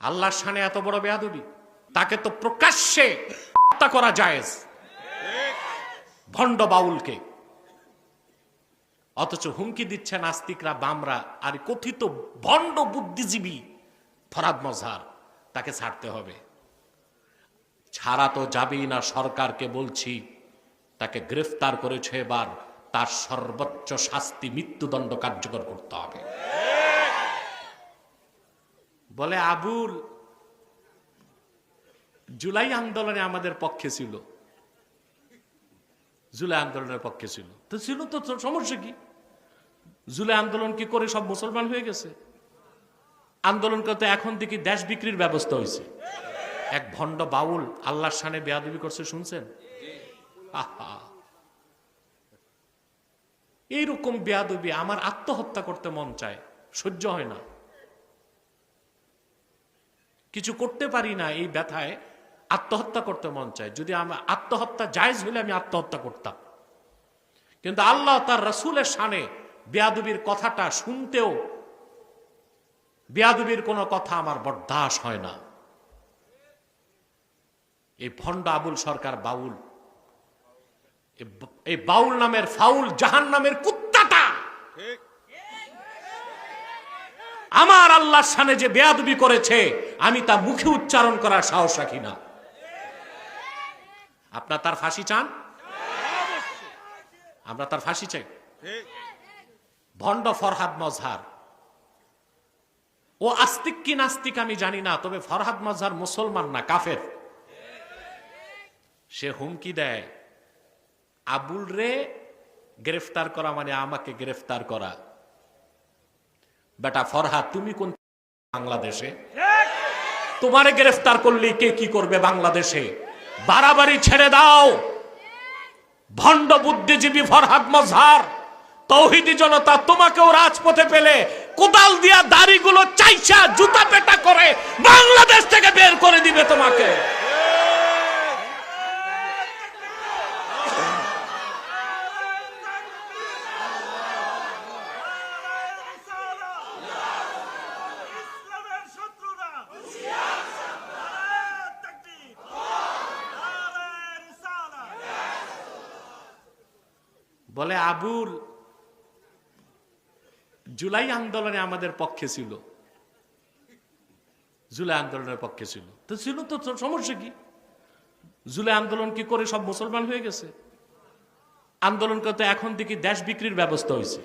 আল্লাহর শানে এত বড় বেয়াদবি, তাকে তো প্রকাশ্যে হত্যা করা জায়েজ, ভণ্ড বাউলকে। অথচ হুমকি দিচ্ছে নাস্তিকরা, বামরা আর কথিত ভণ্ড বুদ্ধিজীবী ফরহাদ মজহার, তাকে ছাড়তে হবে। ছাড়া তো যাবেই না, সরকারকে বলছি তাকে গ্রেফতার করেছে, এবার তার সর্বোচ্চ শাস্তি মৃত্যুদণ্ড কার্যকর করতে হবে। বলে আবুল জুলাই আন্দোলনে আমাদের পক্ষে ছিল, জুলাই আন্দোলনের পক্ষে ছিল, তো ছিল তো সমস্যা কি? জুলাই আন্দোলন কি করে সব মুসলমান হয়ে গেছে? আন্দোলন করতে এখন দেখি দেশ বিক্রির ব্যবস্থা হয়েছে। এক ভণ্ড বাউল আল্লাহর শানে বেয়াদবি করছে, শুনছেন? আহা, এইরকম বেয়াদবি আমার আত্মহত্যা করতে মন চায়, সহ্য হয় না, কিছু করতে পারি না, এই ব্যথায় আত্মহত্যা করতে মন চায়। যদি আমার আত্মহত্যা জায়েজ হলে আমি আত্মহত্যা করতাম, কিন্তু আল্লাহ তার রাসূলের শানে বেয়াদবির কথাটা শুনতেও বেয়াদবির কোনো কথা আমার বরদাস্ত হয় না। এই ভণ্ড আবুল সরকার বাউল, এই বাউল নামের ফাউল জাহান্নামের কুত্তাটা আমার আল্লাহর শানে যে বেয়াদবি করেছে, আমি তা মুখে উচ্চারণ করার সাহস রাখি না। আপনার তার ফাঁসি চান? আমরা তার ফাঁসি চাই। ভণ্ড ফরহাদ মজহার, ও আস্তিক কি নাস্তিক আমি জানি না, তবে ফরহাদ মজহার মুসলমান না, কাফের। সে হুমকি দেয় আবুল রে গ্রেফতার করা মানে আমাকে গ্রেফতার করা। বেটা ফরহাদ, তুমি কোন বাংলাদেশে? তোমারে গ্রেফতার করলে কে কি করবে বাংলাদেশে? বাড়াবাড়ি ছেড়ে দাও। ভণ্ড বুদ্ধিজীবী ফরহাদ মজহার, তৌহিদি জনতা তোমাকেও রাজপথে পেলে কোদাল দিয়া দাড়িগুলো চাইছা জুতা পেটা করে বাংলাদেশ থেকে বের করে দিবে তোমাকে। বলে আবুল জুলাই আন্দোলনে আমাদের পক্ষে ছিল, জুলাই আন্দোলনের পক্ষে ছিল, তো ছিল তো সমস্যা কি? জুলাই আন্দোলন কি করে সব মুসলমান হয়ে গেছে? আন্দোলন করতে এখন দেখি দেশ বিক্রির ব্যবস্থা হয়েছে।